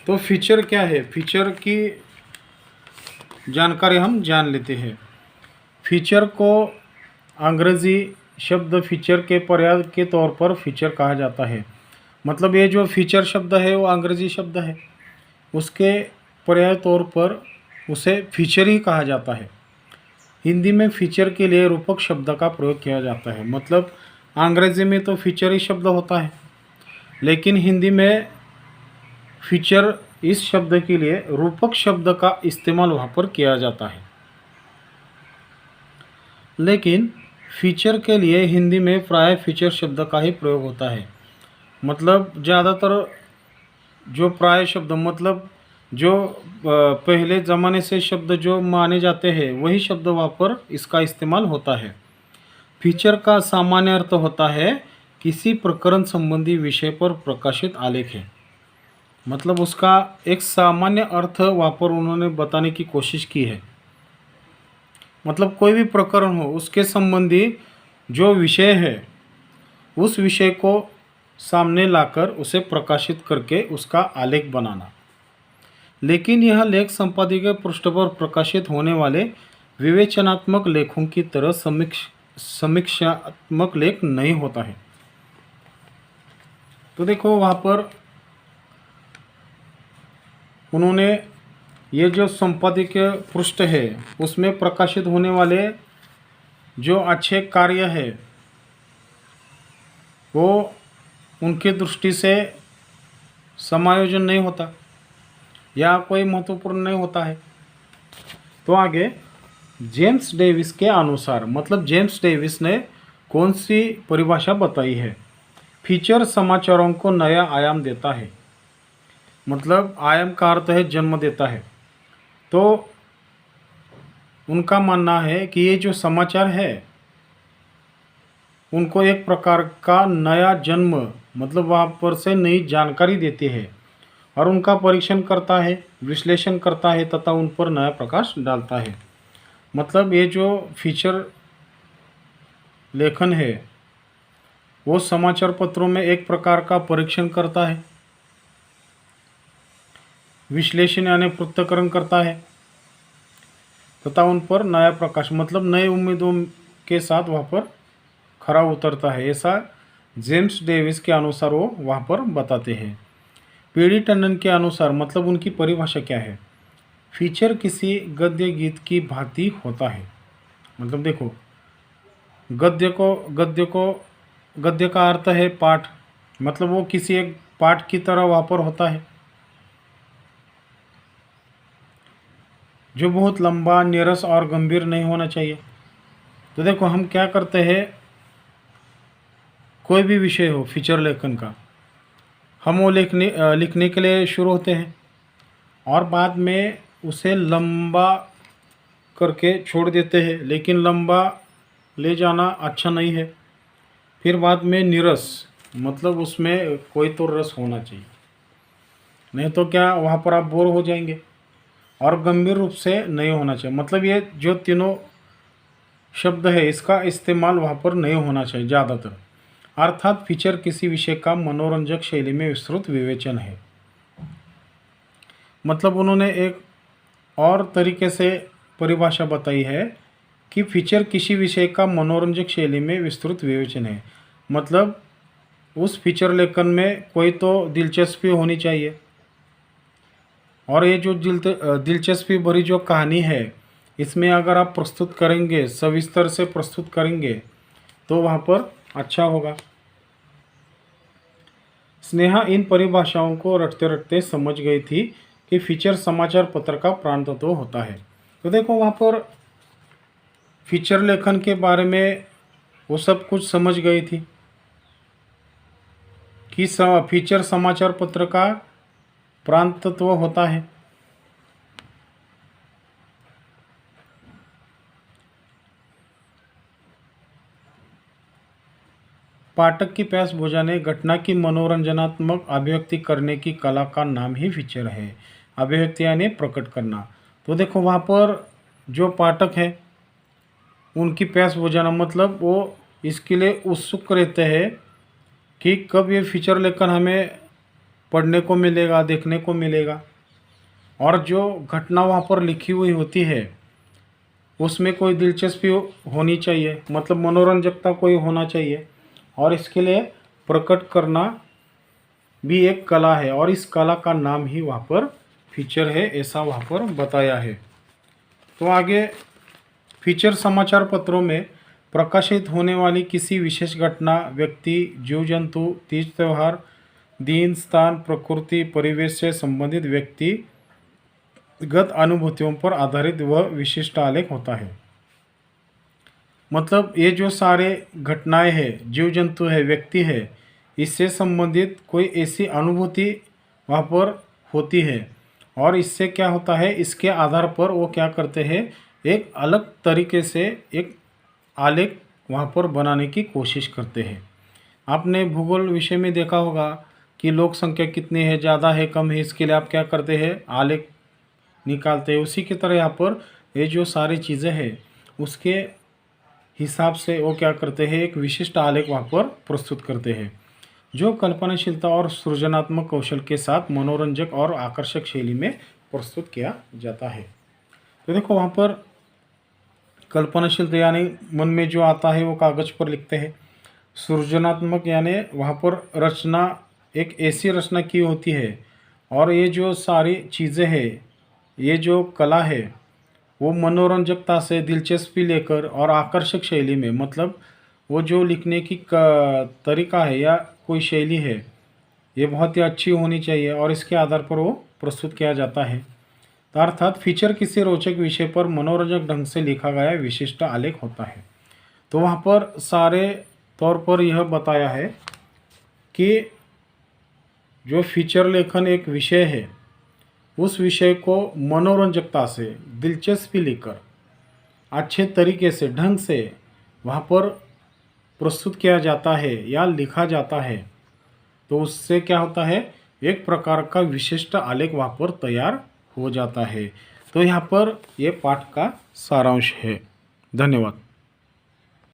तो फीचर क्या है, फीचर की जानकारी हम जान लेते हैं। फीचर को अंग्रेजी शब्द फीचर के पर्याय के तौर पर फीचर कहा जाता है। मतलब ये जो फीचर शब्द है वो अंग्रेजी शब्द है, उसके पर्याय तौर पर उसे फीचर ही कहा जाता है। हिंदी में फीचर के लिए रूपक शब्द का प्रयोग किया जाता है। मतलब अंग्रेजी में तो फीचर ही शब्द होता है, लेकिन हिंदी में फीचर इस शब्द के लिए रूपक शब्द का इस्तेमाल वहाँ पर किया जाता है। लेकिन फीचर के लिए हिंदी में प्राय फीचर शब्द का ही प्रयोग होता है। मतलब ज़्यादातर जो प्राय शब्द, मतलब जो पहले ज़माने से शब्द जो माने जाते हैं वही शब्द वहाँ पर इसका इस्तेमाल होता है। फीचर का सामान्य अर्थ होता है किसी प्रकरण संबंधी विषय पर प्रकाशित आलेख है। मतलब उसका एक सामान्य अर्थ वहाँ पर उन्होंने बताने की कोशिश की है। मतलब कोई भी प्रकरण हो उसके संबंधी जो विषय है उस विषय को सामने लाकर उसे प्रकाशित करके उसका आलेख बनाना। लेकिन यह लेख संपादकीय पृष्ठ पर प्रकाशित होने वाले विवेचनात्मक लेखों की तरह समीक्षात्मक लेख नहीं होता है। तो देखो वहाँ पर उन्होंने ये जो संपादकीय पृष्ठ है उसमें प्रकाशित होने वाले जो अच्छे कार्य है वो उनकी दृष्टि से समायोजन नहीं होता या कोई महत्वपूर्ण नहीं होता है। तो आगे जेम्स डेविस के अनुसार, मतलब जेम्स डेविस ने कौन सी परिभाषा बताई है। फीचर समाचारों को नया आयाम देता है। मतलब आयाम का अर्थ है जन्म देता है। तो उनका मानना है कि ये जो समाचार है उनको एक प्रकार का नया जन्म, मतलब वहाँ पर से नई जानकारी देती है और उनका परीक्षण करता है, विश्लेषण करता है तथा उन पर नया प्रकाश डालता है। मतलब ये जो फीचर लेखन है वो समाचार पत्रों में एक प्रकार का परीक्षण करता है, विश्लेषण यानी पृथक्करण करता है तथा उन पर नया प्रकाश, मतलब नए उम्मीदों के साथ वहाँ पर खरा उतरता है। ऐसा जेम्स डेविस के अनुसार वो वहाँ पर बताते हैं। पीडी टंडन के अनुसार, मतलब उनकी परिभाषा क्या है। फीचर किसी गद्य गीत की भांति होता है। मतलब देखो गद्य का अर्थ है पाठ, मतलब वो किसी एक पाठ की तरह वहाँ पर होता है जो बहुत लंबा, नीरस और गंभीर नहीं होना चाहिए। तो देखो हम क्या करते हैं, कोई भी विषय हो फीचर लेखन का, हम वो लिखने के लिए शुरू होते हैं और बाद में उसे लंबा करके छोड़ देते हैं, लेकिन लंबा ले जाना अच्छा नहीं है। फिर बाद में नीरस, मतलब उसमें कोई तो रस होना चाहिए, नहीं तो क्या वहाँ पर आप बोर हो जाएंगे। और गंभीर रूप से नहीं होना चाहिए, मतलब ये जो तीनों शब्द है इसका इस्तेमाल वहाँ पर नहीं होना चाहिए ज़्यादातर। अर्थात फीचर किसी विषय का मनोरंजक शैली में विस्तृत विवेचन है। मतलब उन्होंने एक और तरीके से परिभाषा बताई है कि फीचर किसी विषय का मनोरंजक शैली में विस्तृत विवेचन है। मतलब उस फीचर लेखन में कोई तो दिलचस्पी होनी चाहिए और ये जो दिलचस्पी भरी जो कहानी है इसमें अगर आप प्रस्तुत करेंगे, सविस्तर से प्रस्तुत करेंगे तो वहाँ पर अच्छा होगा। स्नेहा इन परिभाषाओं को रटते रटते समझ गई थी कि फीचर समाचार पत्र का प्राण तत्व होता है। तो देखो वहाँ पर फीचर लेखन के बारे में वो सब कुछ समझ गई थी कि फीचर समाचार पत्र का प्राण तत्व होता है। पाठक की प्यास बुझाने, घटना की मनोरंजनात्मक अभिव्यक्ति करने की कला का नाम ही फीचर है। अभिव्यक्ति यानी प्रकट करना। तो देखो वहाँ पर जो पाठक है उनकी प्यास बुझाना, मतलब वो इसके लिए उत्सुक रहते हैं कि कब ये फीचर लेकर हमें पढ़ने को मिलेगा, देखने को मिलेगा। और जो घटना वहाँ पर लिखी हुई होती है उसमें कोई दिलचस्पी होनी चाहिए, मतलब मनोरंजकता कोई होना चाहिए। और इसके लिए प्रकट करना भी एक कला है, और इस कला का नाम ही वहाँ पर फीचर है, ऐसा वहाँ पर बताया है। तो आगे, फीचर समाचार पत्रों में प्रकाशित होने वाली किसी विशेष घटना, व्यक्ति, जीव जंतु, तीज त्यौहार, दिन, स्थान, प्रकृति, परिवेश से संबंधित व्यक्तिगत अनुभूतियों पर आधारित वह विशिष्ट आलेख होता है। मतलब ये जो सारे घटनाएं हैं, जीव जंतु है, व्यक्ति है, इससे संबंधित कोई ऐसी अनुभूति वहाँ पर होती है, और इससे क्या होता है, इसके आधार पर वो क्या करते हैं, एक अलग तरीके से एक आलेख वहाँ पर बनाने की कोशिश करते हैं। आपने भूगोल विषय में देखा होगा कि लोक संख्या कितनी है, ज़्यादा है, कम है, इसके लिए आप क्या करते हैं, आलेख निकालते हैं। उसी की तरह यहाँ पर ये जो सारी चीज़ें हैं उसके हिसाब से वो क्या करते हैं, एक विशिष्ट आलेख वहाँ पर प्रस्तुत करते हैं, जो कल्पनाशीलता और सृजनात्मक कौशल के साथ मनोरंजक और आकर्षक शैली में प्रस्तुत किया जाता है। तो देखो वहाँ पर कल्पनाशीलता यानी मन में जो आता है वो कागज़ पर लिखते हैं। सृजनात्मक यानी वहाँ पर रचना, एक ऐसी रचना की होती है, और ये जो सारी चीज़ें हैं, ये जो कला है वो मनोरंजकता से दिलचस्पी लेकर और आकर्षक शैली में, मतलब वो जो लिखने की तरीका है या कोई शैली है, ये बहुत ही अच्छी होनी चाहिए, और इसके आधार पर वो प्रस्तुत किया जाता है। तो अर्थात फीचर किसी रोचक विषय पर मनोरंजक ढंग से लिखा गया विशिष्ट आलेख होता है। तो वहाँ पर सारे तौर पर यह बताया है कि जो फीचर लेखन एक विषय है, उस विषय को मनोरंजकता से, दिलचस्पी लेकर, अच्छे तरीके से, ढंग से वहाँ पर प्रस्तुत किया जाता है या लिखा जाता है, तो उससे क्या होता है, एक प्रकार का विशिष्ट आलेख वहाँ पर तैयार हो जाता है। तो यहाँ पर ये पाठ का सारांश है। धन्यवाद।